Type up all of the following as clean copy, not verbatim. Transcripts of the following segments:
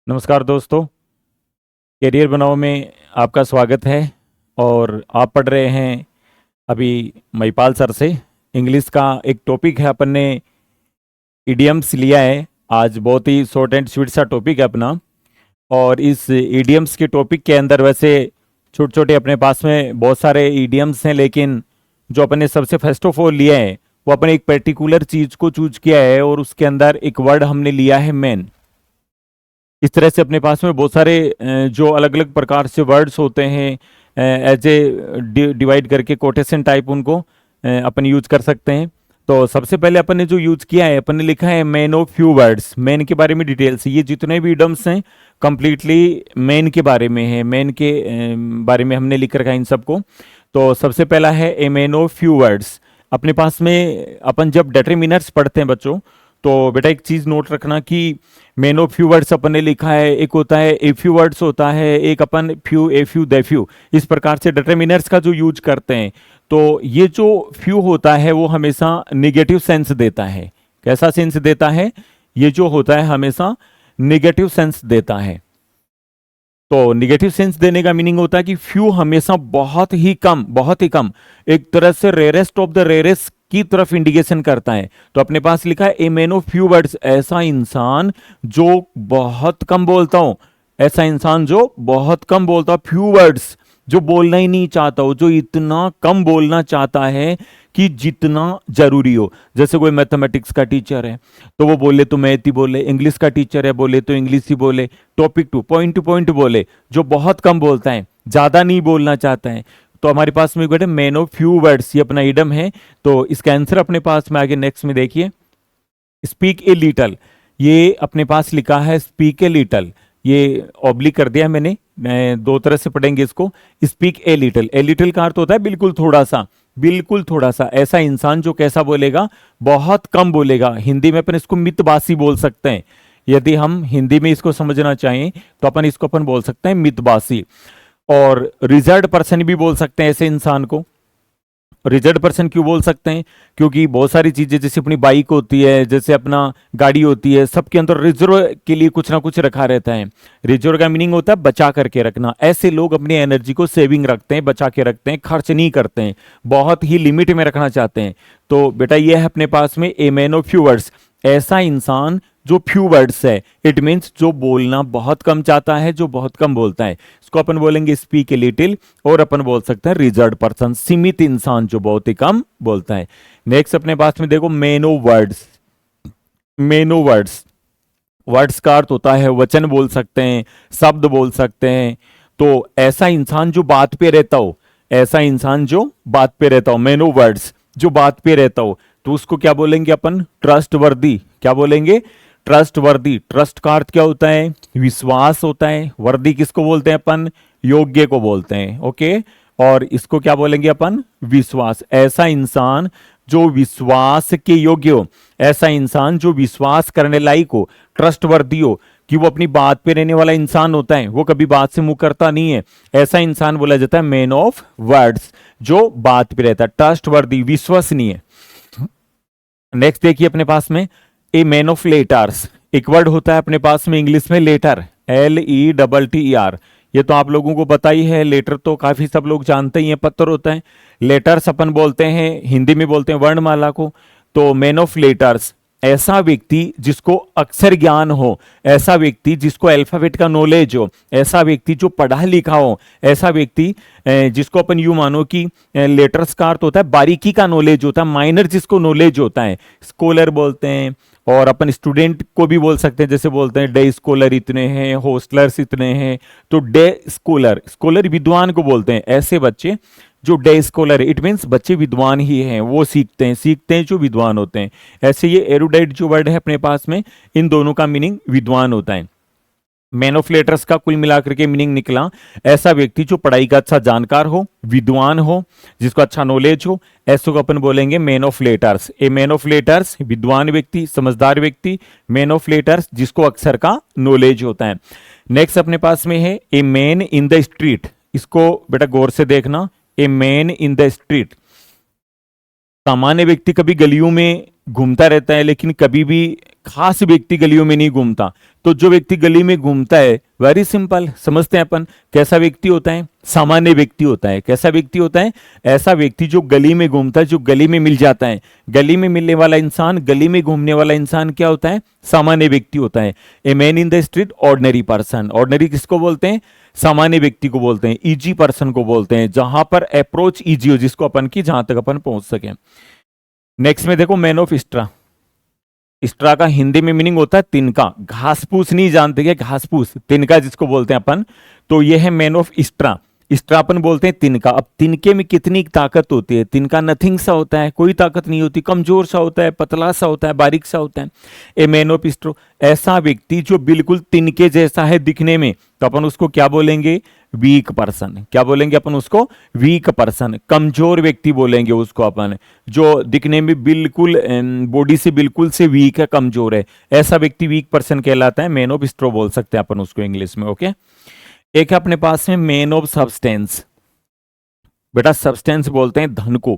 नमस्कार दोस्तों। करियर बनाओ में आपका स्वागत है। और आप पढ़ रहे हैं अभी महिपाल सर से इंग्लिश का एक टॉपिक है। अपन ने इडियम्स लिया है। आज बहुत ही शॉर्ट एंड स्वीट सा टॉपिक है अपना। और इस इडियम्स के टॉपिक के अंदर वैसे छोटे छोटे अपने पास में बहुत सारे इडियम्स हैं, लेकिन जो अपन ने सबसे फर्स्ट ऑफ ऑल लिया है वो अपन एक पर्टिकुलर चीज को चूज किया है और उसके अंदर एक वर्ड हमने लिया है मैन। इस तरह से अपने पास में बहुत सारे जो अलग अलग प्रकार से वर्ड्स होते हैं एज ए डिवाइड करके कोटेशन टाइप उनको अपन यूज कर सकते हैं। तो सबसे पहले अपन ने जो यूज किया है, अपन ने लिखा है man of few words. Man के बारे में डिटेल से ये जितने भी इडम्स हैं कंप्लीटली मैन के बारे में है। मैन के बारे में हमने लिख रखा है इन सबको। तो सबसे पहला है a man of few words. अपने पास में अपन जब डिटरमिनर्स पढ़ते हैं बच्चों, तो बेटा एक चीज नोट रखना कि मैन ऑफ फ्यू वर्ड्स अपन ने लिखा है, एक होता है ए फ्यू वर्ड्स होता है, एक अपन few a few the few, इस प्रकार से डिटरमिनर्स का जो यूज करते हैं। तो ये जो फ्यू होता है वो हमेशा निगेटिव सेंस देता है। कैसा सेंस देता है? ये जो होता है हमेशा निगेटिव सेंस देता है। तो निगेटिव सेंस देने का मीनिंग होता है कि फ्यू हमेशा बहुत ही कम, बहुत ही कम, एक तरह से रेयरेस्ट ऑफ द रेयरेस्ट की तरफ इंडिकेशन करता है। तो अपने पास लिखा है a man of few words, ऐसा इंसान जो बहुत कम बोलता हो, ऐसा इंसान जो बहुत कम बोलता हो, फ्यू वर्ड्स, जो बोलना ही नहीं चाहता हो, जो इतना कम बोलना चाहता है कि जितना जरूरी हो। जैसे कोई मैथमेटिक्स का टीचर है तो वो बोले तो मैथ ही बोले, इंग्लिश का टीचर है बोले तो इंग्लिश ही बोले, टॉपिक टू पॉइंट बोले, जो बहुत कम बोलता है, ज्यादा नहीं बोलना चाहता है। तो हमारे पास में बेटे मैन ऑफ फ्यू वर्ड्स ये अपना इडम है। तो इसका आंसर अपने पास में आगे नेक्स्ट में देखिए, स्पीक ए लिटल। ये अपने पास लिखा है स्पीक ए लिटल, ये ऑब्लिक कर दिया मैंने, दो तरह से पढ़ेंगे इसको। Speak a little, a little का अर्थ होता है बिल्कुल थोड़ा सा, बिल्कुल थोड़ा सा। ऐसा इंसान जो कैसा बोलेगा? बहुत कम बोलेगा। हिंदी में अपन इसको मितबासी बोल सकते हैं। यदि हम हिंदी में इसको समझना चाहें तो अपन इसको अपन बोल सकते हैं मितबासी। और रिजर्व्ड पर्सन भी बोल सकते हैं ऐसे इंसान को। रिजर्व्ड पर्सन क्यों बोल सकते हैं? क्योंकि बहुत सारी चीजें जैसे अपनी बाइक होती है, जैसे अपना गाड़ी होती है, सबके अंदर रिजर्व के लिए कुछ ना कुछ रखा रहता है। रिजर्व का मीनिंग होता है बचा करके रखना। ऐसे लोग अपनी एनर्जी को सेविंग रखते हैं, बचा के रखते हैं, खर्च नहीं करते हैं, बहुत ही लिमिट में रखना चाहते हैं। तो बेटा ये है अपने पास में a man of few words, ऐसा इंसान जो फ्यू वर्ड्स है। इट मीन्स जो बोलना बहुत कम चाहता है, जो बहुत कम बोलता है। इसको अपन बोलेंगे स्पीक ए लिटिल, और अपन बोल सकते हैं रिजर्व्ड पर्सन, सीमित इंसान जो बहुत ही कम बोलता है। नेक्स्ट अपने पास में देखो man of words. Man of words, words का अर्थ होता है वचन बोल सकते हैं, शब्द बोल सकते हैं। तो ऐसा इंसान जो बात पे रहता हो, ऐसा इंसान जो बात पे रहता हो, मैन ऑफ वर्ड्स, जो बात पे रहता हो, तो उसको क्या बोलेंगे अपन? ट्रस्ट वर्दी। क्या बोलेंगे? ट्रस्ट वर्दी। ट्रस्ट का अर्थ क्या होता है? विश्वास होता है। वर्दी किसको बोलते हैं अपन? योग्य को बोलते हैं। ओके, और इसको क्या बोलेंगे अपन? विश्वास। ऐसा इंसान जो विश्वास के योग्य हो, ऐसा इंसान जो विश्वास करने लायक हो, ट्रस्टवर्दी हो, कि वो अपनी बात पे रहने वाला इंसान होता है, वो कभी बात से मुंह करता नहीं है। ऐसा इंसान बोला जाता है मैन ऑफ वर्ड्स, जो बात पे रहता है, ट्रस्टवर्दी, विश्वसनीय। नेक्स्ट देखिए अपने पास में ए मैन ऑफ लेटर्स। एक वर्ड होता है अपने पास में इंग्लिश में लेटर, LETTER। ये तो आप लोगों को पता ही है, लेटर तो काफी सब लोग जानते ही हैं, पत्र होता है। लेटर्स अपन बोलते हैं, हिंदी में बोलते हैं वर्णमाला को। तो मैन ऑफ लेटर्स, ऐसा व्यक्ति जिसको अक्षर ज्ञान हो, ऐसा व्यक्ति जिसको अल्फाबेट का नॉलेज हो, ऐसा व्यक्ति जो पढ़ा लिखा हो, ऐसा व्यक्ति जिसको अपन यूं मानो कि लेटर्स का अर्थ होता है बारीकी का नॉलेज होता है, माइनर जिसको नॉलेज होता है, स्कॉलर बोलते हैं। और अपन स्टूडेंट को भी बोल सकते हैं, जैसे बोलते हैं डे स्कॉलर इतने हैं, हॉस्टलर्स इतने हैं। तो डे स्कॉलर, स्कॉलर विद्वान को बोलते हैं। ऐसे बच्चे जो डे स्कॉलर, इट मीन्स बच्चे विद्वान ही हैं, वो सीखते हैं जो विद्वान होते हैं। ऐसे ये एरुडाइट जो वर्ड है अपने पास में, इन दोनों का मीनिंग विद्वान होता है। मैन ऑफ लेटर्स का कुल मिलाकर के मीनिंग निकला ऐसा व्यक्ति जो पढ़ाई का अच्छा जानकार हो, विद्वान हो, जिसको अच्छा नॉलेज हो, ऐसो को अपन बोलेंगे man of letters. A man of letters, विद्वान व्यक्ति, समझदार व्यक्ति। मैन ऑफ लेटर्स, जिसको अक्षर का नॉलेज होता है। नेक्स्ट अपने पास में है a man in the street. इसको बेटा गौर से देखना, a man in the street. सामान्य व्यक्ति कभी गलियों में घूमता रहता है, लेकिन कभी भी खास व्यक्ति गलियों में नहीं घूमता। तो जो व्यक्ति गली में घूमता है, वेरी सिंपल समझते हैं अपन, कैसा व्यक्ति होता है? सामान्य व्यक्ति होता है। कैसा व्यक्ति होता है? ऐसा व्यक्ति जो गली में घूमता है, जो गली में मिल जाता है। गली में मिलने वाला इंसान, गली में घूमने वाला इंसान क्या होता है? सामान्य व्यक्ति होता है। A man in the street, ordinary person. Ordinary किसको बोलते हैं? सामान्य व्यक्ति को बोलते हैं। इजी पर्सन को बोलते हैं, जहां पर अप्रोच इजी हो, जिसको अपन की जहां तक अपन पहुंच सके। नेक्स्ट में देखो, मैन ऑफ स्ट्रा। स्ट्रा का हिंदी में मीनिंग होता है तिनका। घास फूस नहीं जानते क्या? घास फूस, तिनका जिसको बोलते हैं अपन, तो ये है मैन ऑफ स्ट्रा। स्ट्रा अपन बोलते हैं तिनका। अब तिनके में कितनी ताकत होती है? तिनका नथिंग सा होता है, कोई ताकत नहीं होती, कमजोर सा होता है, पतला सा होता है, बारीक सा होता है। ए मैन ऑफ स्ट्रो, ऐसा व्यक्ति जो बिल्कुल तिनके जैसा है दिखने में, तो अपन उसको क्या बोलेंगे? Weak person. क्या बोलेंगे अपन उसको? वीक पर्सन, कमजोर व्यक्ति बोलेंगे उसको अपन, जो दिखने में बिल्कुल बॉडी से बिल्कुल से वीक है, कमजोर है। ऐसा व्यक्ति वीक पर्सन कहलाता है। मैन ऑफ स्ट्रो बोल सकते हैं अपन उसको इंग्लिश में। ओके, एक है अपने पास में मैन ऑफ सब्सटेंस। बेटा सब्सटेंस बोलते हैं धन को,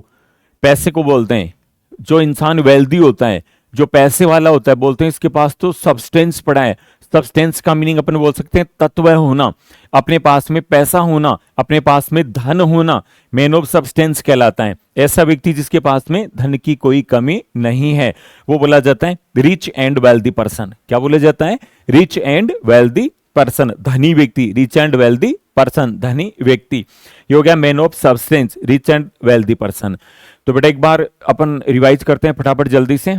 पैसे को बोलते हैं। जो इंसान वेल्दी होता है, जो पैसे वाला होता है, बोलते हैं इसके पास तो सब्सटेंस पड़ा है। सब्सटेंस का मीनिंग अपन बोल सकते हैं तत्व होना, अपने पास में पैसा होना, अपने पास में धन होना, मैन ऑफ सब्सटेंस कहलाता है। ऐसा व्यक्ति जिसके पास में धन की कोई कमी नहीं है, वो बोला जाता है रिच एंड वेल्दी पर्सन। क्या बोला जाता है? रिच एंड वेल्दी पर्सन, धनी व्यक्ति। रिच एंड वेल्दी पर्सन, धनी व्यक्ति। ये हो गया man of substance, rich and wealthy person. तो बेटा एक बार अपन रिवाइज करते हैं फटाफट जल्दी से।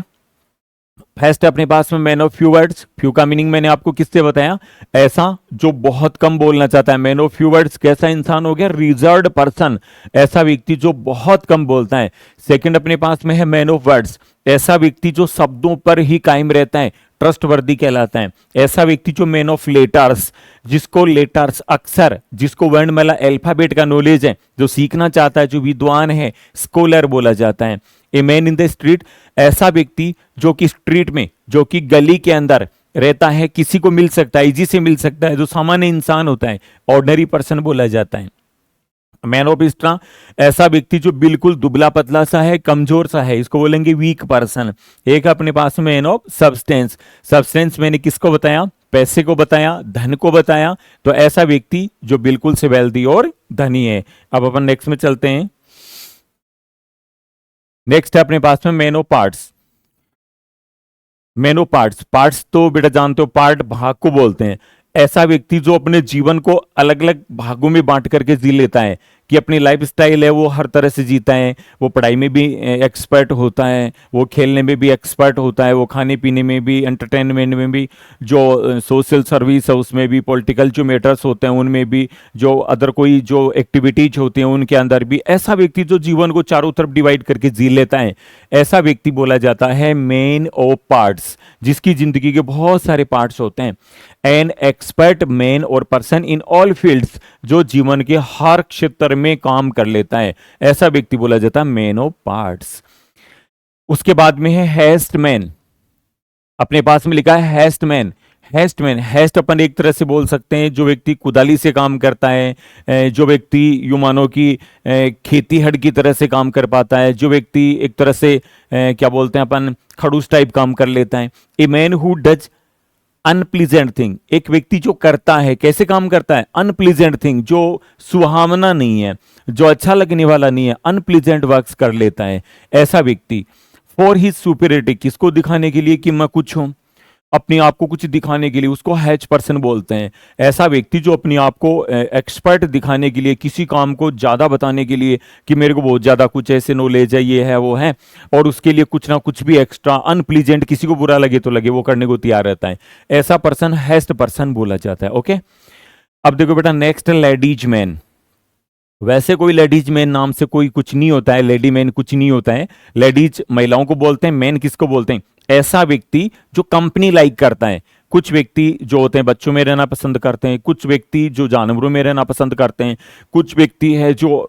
फर्स्ट है अपने पास में man of few words. Few का मीनिंग मैंने आपको किससे बताया? ऐसा जो बहुत कम बोलना चाहता है। मैन ऑफ फ्यू वर्ड्स कैसा इंसान हो गया? रिजर्व्ड पर्सन, ऐसा व्यक्ति जो बहुत कम बोलता है। सेकंड अपने पास में है मैन ऑफ वर्ड्स, ऐसा व्यक्ति जो शब्दों पर ही कायम रहता है, ट्रस्टवर्दी कहलाता है। ऐसा व्यक्ति जो मैन ऑफ लेटर्स, जिसको लेटर्स, अक्षर, जिसको वर्णमाला अल्फाबेट का नॉलेज है, जो सीखना चाहता है, जो विद्वान है, स्कॉलर बोला जाता है। A man in the street, ऐसा व्यक्ति जो कि स्ट्रीट में, जो कि गली के अंदर रहता है, किसी को मिल सकता है, इजी से मिल सकता है, जो सामान्य इंसान होता है, ऑर्डिनरी पर्सन बोला जाता है। मैन ऑफ स्ट्रा, ऐसा व्यक्ति जो बिल्कुल दुबला पतला सा है, कमजोर सा है, इसको बोलेंगे वीक पर्सन। एक अपने पास में मैन ऑफ सब्सटेंस। सब्सटेंस मैंने किसको बताया? पैसे को बताया, धन को बताया। तो ऐसा व्यक्ति जो बिल्कुल से वेल्दी और धनी है। अब अपन नेक्स्ट में चलते हैं। नेक्स्ट है अपने पास में man of parts. Man of parts, parts तो बेटा जानते हो, पार्ट भाग को बोलते हैं। ऐसा व्यक्ति जो अपने जीवन को अलग अलग भागों में बांट करके जी लेता है, कि अपनी लाइफ स्टाइल है वो हर तरह से जीता है। वो पढ़ाई में भी एक्सपर्ट होता है, वो खेलने में भी एक्सपर्ट होता है, वो खाने पीने में भी, एंटरटेनमेंट में भी, जो सोशल सर्विस है उसमें भी, पॉलिटिकल जो मैटर्स होते हैं उनमें भी, जो अदर कोई जो एक्टिविटीज होती हैं उनके अंदर भी। ऐसा व्यक्ति जो जीवन को चारों तरफ डिवाइड करके जी लेता है, ऐसा व्यक्ति बोला जाता है मैन ऑफ पार्ट्स, जिसकी जिंदगी के बहुत सारे पार्ट्स होते हैं। एन एक्सपर्ट मैन और पर्सन इन ऑल फील्ड्स, जो जीवन के हर क्षेत्र में काम कर लेता है, ऐसा व्यक्ति बोला जाता है मैन ऑफ पार्ट्स। उसके बाद में है हेस्ट मैन। अपने पास में लिखा है haste man. Haste man, haste अपन एक तरह से बोल सकते हैं जो व्यक्ति कुदाली से काम करता है, जो व्यक्ति यूं मानो कि खेती हड़ की तरह से काम कर पाता है, जो व्यक्ति एक तरह से क्या बोलते हैं अपन, खड़ूस टाइप काम कर लेता है। A man who does unpleasant thing, एक व्यक्ति जो करता है, कैसे काम करता है? अनप्लीजेंट थिंग, जो सुहावना नहीं है, जो अच्छा लगने वाला नहीं है, अनप्लीजेंट वर्क्स कर लेता है, ऐसा व्यक्ति। फॉर हिज सुपीरियरिटी, किसको दिखाने के लिए कि मैं कुछ हूं, अपने आप को कुछ दिखाने के लिए, उसको हैच पर्सन बोलते हैं। ऐसा व्यक्ति जो अपने आप को एक्सपर्ट दिखाने के लिए, किसी काम को ज्यादा बताने के लिए कि मेरे को बहुत ज्यादा कुछ ऐसे नॉलेज है, ये है वो है, और उसके लिए कुछ ना कुछ भी एक्स्ट्रा अनप्लीजेंट, किसी को बुरा लगे तो लगे, वो करने को तैयार रहता है, ऐसा पर्सन हैस्ट पर्सन बोला जाता है। ओके, अब देखो बेटा नेक्स्ट लेडीज मैन। वैसे कोई लेडीज मैन नाम से कोई कुछ नहीं होता है, लेडी मैन कुछ नहीं होता है। लेडीज महिलाओं को बोलते हैं, मैन किसको बोलते हैं? ऐसा व्यक्ति जो कंपनी लाइक करता है। कुछ व्यक्ति जो होते हैं बच्चों में रहना पसंद करते हैं, कुछ व्यक्ति जो जानवरों में रहना पसंद करते हैं, कुछ व्यक्ति है जो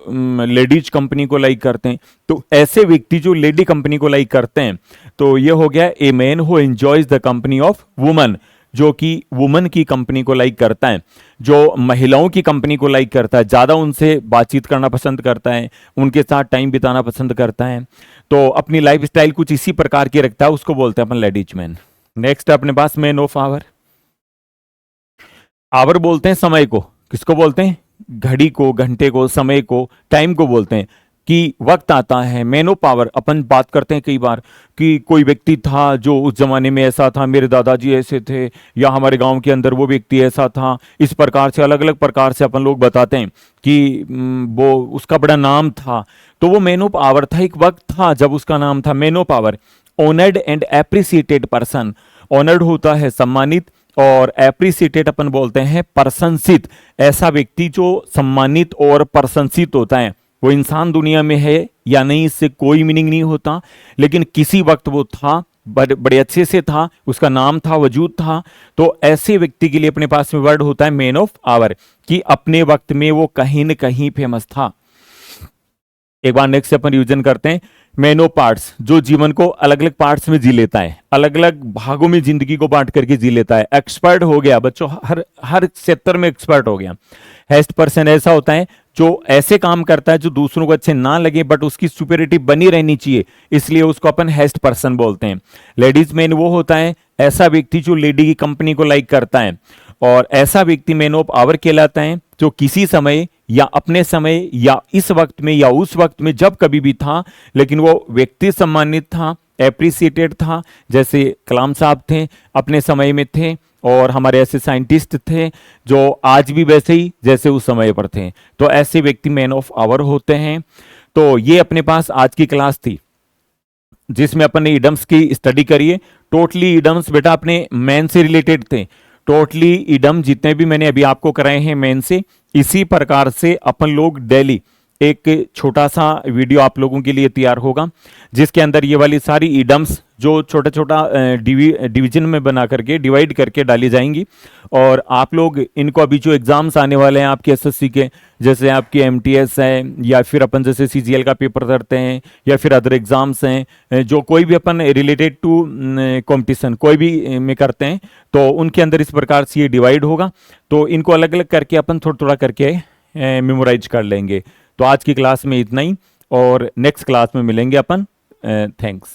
लेडीज कंपनी को लाइक करते हैं। तो ऐसे व्यक्ति जो लेडी कंपनी को लाइक करते हैं, तो ये हो गया a man who enjoys the company of woman, जो कि वुमन की कंपनी को लाइक करता है, जो महिलाओं की कंपनी को लाइक करता है, ज़्यादा उनसे बातचीत करना पसंद करता है, उनके साथ टाइम बिताना पसंद करता है, तो अपनी लाइफ स्टाइल कुछ इसी प्रकार की रखता है, उसको बोलते हैं अपन लेडीज मैन। नेक्स्ट अपने पास मैन ऑफ आवर। आवर बोलते हैं समय को, किसको बोलते हैं? घड़ी को, घंटे को, समय को, टाइम को बोलते हैं कि वक्त आता है। मैन ऑफ पावर अपन बात करते हैं कई बार कि कोई व्यक्ति था जो उस जमाने में ऐसा था, मेरे दादाजी ऐसे थे, या हमारे गांव के अंदर वो व्यक्ति ऐसा था। इस प्रकार से अलग अलग प्रकार से अपन लोग बताते हैं कि वो उसका बड़ा नाम था, तो वो मैन ऑफ आवर था। एक वक्त था जब उसका नाम था man of hour. Honoured and appreciated person, honoured होता है सम्मानित, और एप्रिसिएटेड अपन बोलते हैं प्रशंसित। ऐसा व्यक्ति जो सम्मानित और प्रशंसित होता है, वो इंसान दुनिया में है या नहीं इससे कोई मीनिंग नहीं होता, लेकिन किसी वक्त वो था, बड़े अच्छे से था, उसका नाम था, वजूद था। तो ऐसे व्यक्ति के लिए अपने पास में वर्ड होता है मैन ऑफ आवर, कि अपने वक्त में वो कहीं न कहीं फेमस था। एक बार नेक्स्ट अपन रिविजन करते हैं। मैन ऑफ पार्ट्स, जो जीवन को अलग अलग पार्ट्स में जी लेता है, अलग अलग भागों में जिंदगी को बांट करके जी लेता है। एक्सपर्ट हो गया बच्चों, हर क्षेत्र में एक्सपर्ट हो गया। हेस्ट पर्सन ऐसा होता है जो ऐसे काम करता है जो दूसरों को अच्छे ना लगे, बट उसकी सुपेरिटी बनी रहनी चाहिए, इसलिए उसको अपन हेस्ट पर्सन बोलते हैं। लेडीज मैन वो होता है ऐसा व्यक्ति जो लेडी की कंपनी को लाइक करता है, और ऐसा व्यक्ति मैन ऑफ आवर कहलाता है जो किसी समय या अपने समय या इस वक्त में या उस वक्त में जब कभी भी था, लेकिन वो व्यक्ति सम्मानित था, एप्रिसिएटेड था। जैसे कलाम साहब थे, अपने समय में थे, और हमारे ऐसे साइंटिस्ट थे जो आज भी वैसे ही जैसे उस समय पर थे। तो ऐसे व्यक्ति मैन ऑफ आवर होते हैं। तो ये अपने पास आज की क्लास थी जिसमें अपन ने इडम्स की स्टडी करिए। टोटली इडम्स बेटा अपने मैन से रिलेटेड थे। टोटली इडम जितने भी मैंने अभी आपको कराए हैं मैन से, इसी प्रकार से अपन लोग डेली एक छोटा सा वीडियो आप लोगों के लिए तैयार होगा, जिसके अंदर ये वाली सारी इडम्स जो छोटा छोटा डिवीजन में बना करके डिवाइड करके डाली जाएंगी। और आप लोग इनको अभी जो एग्जाम्स आने वाले हैं आपके एसएससी के, जैसे आपके एमटीएस है, या फिर अपन जैसे सीजीएल का पेपर करते हैं, या फिर अदर एग्जाम्स हैं, जो कोई भी अपन रिलेटेड टू कंपटीशन कोई भी में करते हैं, तो उनके अंदर इस प्रकार से ये डिवाइड होगा। तो इनको अलग अलग करके अपन थोड़ा थोड़ा करके मेमोराइज कर लेंगे। तो आज की क्लास में इतना ही, और नेक्स्ट क्लास में मिलेंगे अपन। थैंक्स।